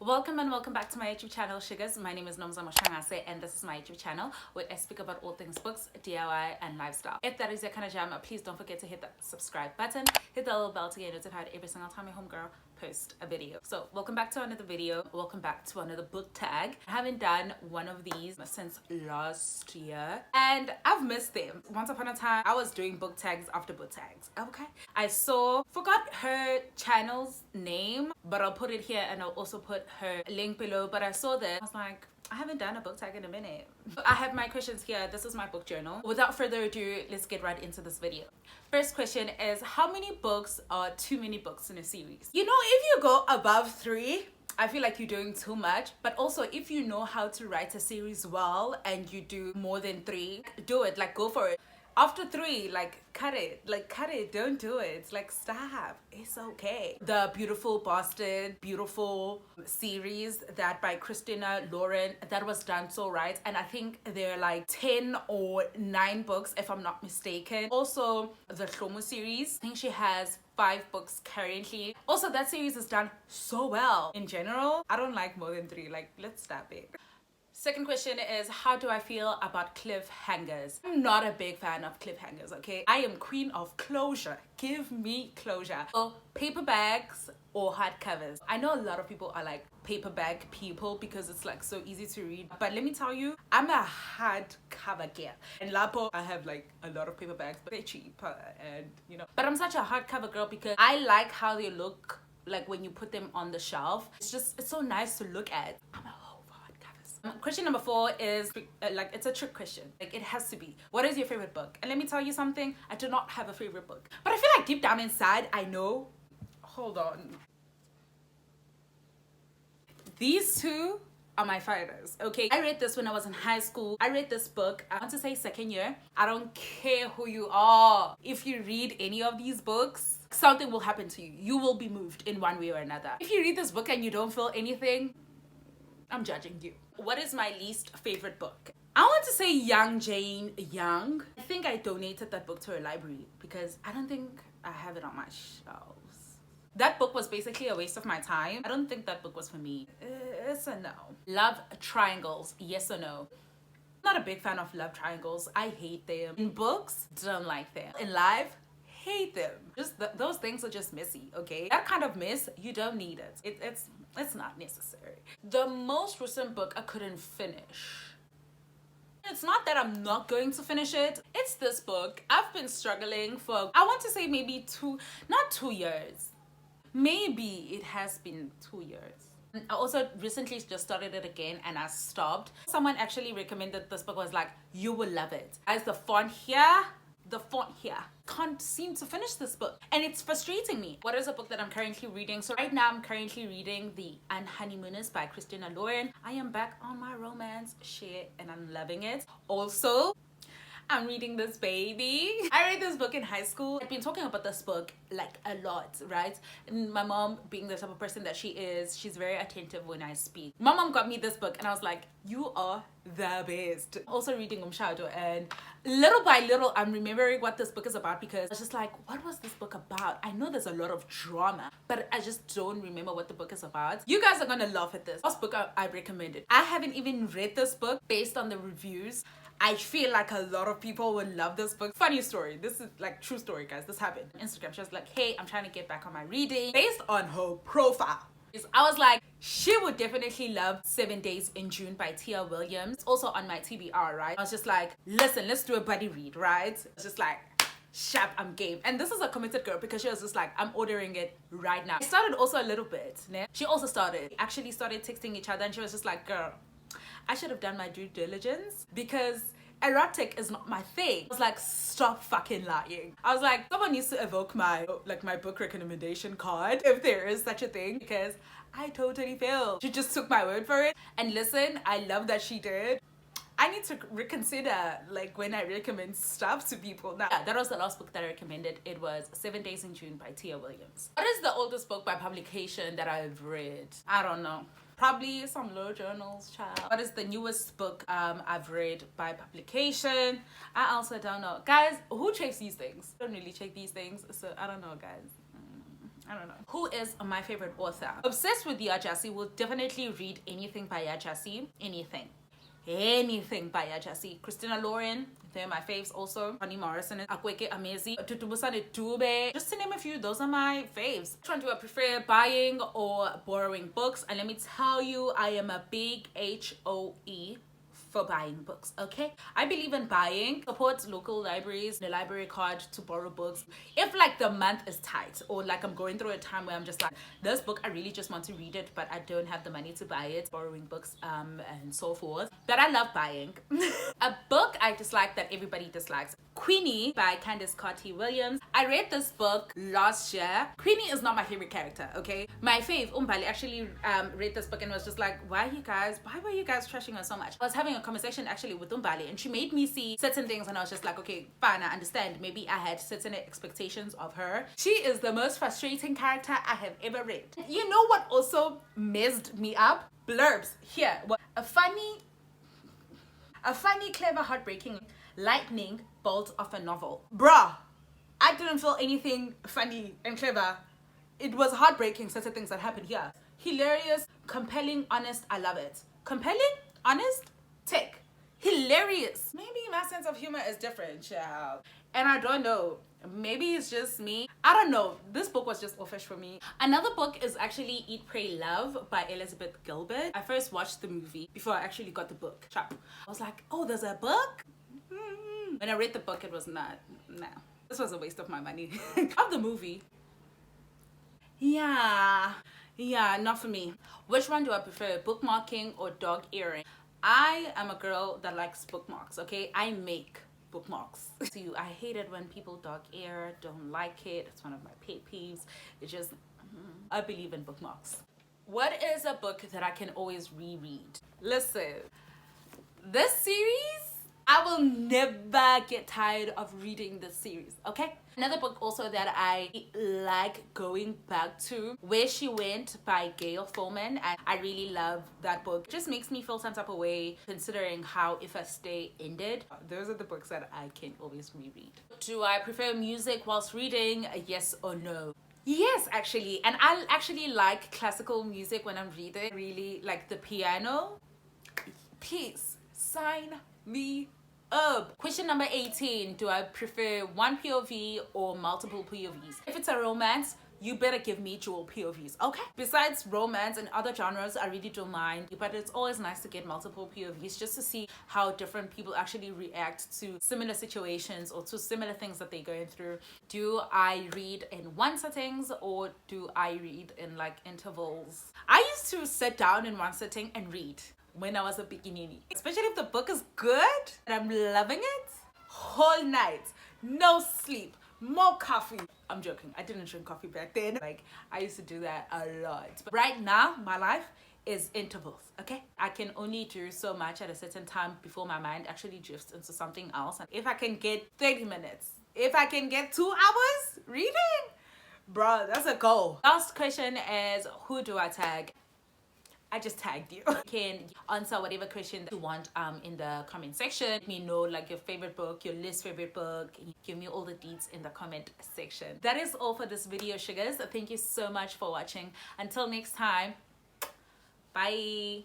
Welcome and welcome back to my YouTube channel, Sugars. My name is Nomza Moshangase and this is my YouTube channel where I speak about all things books, DIY and lifestyle. If that is your kind of jam, please don't forget to hit that subscribe button, hit the little bell to get notified every single time your homegirl post a video. So welcome back to another video, welcome back to another book tag. I haven't done one of these since last year and I've missed them. Once upon a time I was doing book tags after book tags. Okay, I forgot her channel's name, but I'll put it here and I'll also put her link below. But I saw this, I was like, I haven't done a book tag in a minute. I have my questions here. This is my book journal. Without further ado, let's get right into this video. First question is, how many books are too many books in a series? You know, if you go above 3, I feel like you're doing too much. But also, if you know how to write a series well and you do more than 3, do it. Like, go for it. After 3, like, cut it. Like, cut it. Don't do it. Like, stop. It's okay. The Beautiful Bastard, beautiful series that by Christina Lauren, that was done so right. And I think there are like 10 or 9 books, if I'm not mistaken. Also, the Shlomo series, I think she has 5 books currently. Also, that series is done so well. In general, I don't like more than 3. Like, let's stop it. Second question is, how do I feel about cliffhangers? I'm not a big fan of cliffhangers, okay? I am queen of closure. Give me closure. So, paperbacks or hardcovers. I know a lot of people are like paperback people because it's like so easy to read. But let me tell you, I'm a hardcover girl. In Lapo, I have like a lot of paperbacks, but they're cheap and you know. But I'm such a hardcover girl because I like how they look like when you put them on the shelf. It's so nice to look at. I'm a Question number 4 is like, it's a trick question. Like, it has to be, what is your favorite book? And let me tell you something, I do not have a favorite book, but I feel like deep down inside I know. Hold on, these two are my fighters. Okay, I read this when I was in high school. I read this book, I want to say 2nd year. I don't care who you are, if you read any of these books, something will happen to you. You will be moved in one way or another. If you read this book and you don't feel anything, I'm judging you. What is my least favorite book? I want to say Young Jane Young. I think I donated that book to a library because I don't think I have it on my shelves. That book was basically a waste of my time. I don't think that book was for me. It's a no. Love triangles, yes or no? Not a big fan of love triangles. I hate them. In books, don't like them. In life, hate them. Just those things are just messy, okay? That kind of mess, you don't need it. It's not necessary. The most recent book I couldn't finish. It's not that I'm not going to finish it. It's this book. I've been struggling for, I want to say maybe not 2 years. Maybe it has been 2 years. I also recently just started it again and I stopped. Someone actually recommended this book, was like, you will love it. As the font here, can't seem to finish this book and it's frustrating me. What is a book that I'm currently reading? So right now I'm currently reading The Unhoneymooners by Christina Lauren. I am back on my romance shit and I'm loving it. Also, I'm reading this baby. I read this book in high school. I've been talking about this book like a lot, right? And my mom, being the type of person that she is, she's very attentive when I speak. My mom got me this book and I was like, you are the best. Also reading Umshado, and little by little I'm remembering what this book is about because I was just like, what was this book about? I know there's a lot of drama, but I just don't remember what the book is about. You guys are gonna laugh at this. Last book I recommended. I haven't even read this book. Based on the reviews, I feel like a lot of people would love this book. Funny story. This is like true story, guys. This happened on Instagram. She was like, hey, I'm trying to get back on my reading. Based on her profile, I was like, she would definitely love 7 Days in June by Tia Williams. It's also on my TBR, right? I was just like, listen, let's do a buddy read, right? It's just like, sharp, I'm game. And this is a committed girl because she was just like, I'm ordering it right now. I started also a little bit. Né? She also started texting each other and she was just like, girl, I should have done my due diligence because erotic is not my thing. I was like, stop fucking lying. I was like, someone needs to evoke my book recommendation card if there is such a thing, because I totally failed. She just took my word for it. And listen, I love that she did. I need to reconsider like when I recommend stuff to people. Now, yeah, that was the last book that I recommended. It was 7 Days in June by Tia Williams. What is the oldest book by publication that I've read? I don't know. Probably some low journals, child. What is the newest book I've read by publication? I also don't know. Guys, who checks these things? I don't really check these things, so I don't know, guys. I don't know. Who is my favorite author? Obsessed with Yajasi. Will definitely read anything by Yajasi. Anything by Yajasi. Christina Lauren, they're my faves also. Toni Morrison, Akweke Amezi, Tutubusane Tube. Just to name a few, those are my faves. Which one do I prefer, buying or borrowing books? And let me tell you, I am a big HOE for buying books. Okay, I believe in buying. Support local libraries, the library card to borrow books if like the month is tight, or like I'm going through a time where I'm just like, this book I really just want to read it but I don't have the money to buy it. Borrowing books and so forth. But I love buying. A book I dislike that everybody dislikes, Queenie by Candice Carty Williams. I read this book last year. Queenie is not my favorite character, okay? My fave Umbali actually read this book and was just like, why were you guys trashing her so much? I was having a conversation actually with Umbali and she made me see certain things and I was just like, okay, fine, I understand. Maybe I had certain expectations of her. She is the most frustrating character I have ever read. You know what also messed me up? Blurbs. Here, a funny, clever, heartbreaking, lightning bolt of a novel. Bruh, I didn't feel anything funny and clever. It was heartbreaking, certain things that happened here. Hilarious, compelling, honest, I love it. Compelling, honest, tick. Hilarious. Maybe my sense of humor is different, child. And I don't know, maybe it's just me. I don't know, this book was just offish for me. Another book is actually Eat, Pray, Love by Elizabeth Gilbert. I first watched the movie before I actually got the book. I was like, oh, there's a book? When I read the book, it was not, no. This was a waste of my money. Of the movie. Yeah, not for me. Which one do I prefer, bookmarking or dog earring? I am a girl that likes bookmarks, okay? I make bookmarks. So I hate it when people dog ear, don't like it. It's one of my pet peeves. It's just, I believe in bookmarks. What is a book that I can always reread? Listen, this series, I will never get tired of reading this series, okay? Another book also that I like going back to, Where She Went by Gail Forman, and I really love that book. It just makes me feel some type of way considering how If I Stay ended. Those are the books that I can always reread. Do I prefer music whilst reading? Yes or no? Yes, actually. And I actually like classical music when I'm reading. Really like the piano. Please sign me up. Question number 18. Do I prefer one POV or multiple POVs? If it's a romance, you better give me dual POVs, okay? Besides romance and other genres, I really don't mind, but it's always nice to get multiple POVs just to see how different people actually react to similar situations or to similar things that they're going through. Do I read in one sittings or do I read in like intervals? I used to sit down in one sitting and read when I was a beginning, especially if the book is good and I'm loving it. Whole night, no sleep, more coffee. I'm joking, I didn't drink coffee back then. Like, I used to do that a lot. But right now, my life is intervals, okay? I can only do so much at a certain time before my mind actually drifts into something else. And if I can get 30 minutes, if I can get 2 hours reading, bro, that's a goal. Last question is, who do I tag? I just tagged you. You can answer whatever question that you want in the comment section. Let me know like your favorite book, your least favorite book. Give me all the deets in the comment section. That is all for this video, sugars. Thank you so much for watching. Until next time, bye.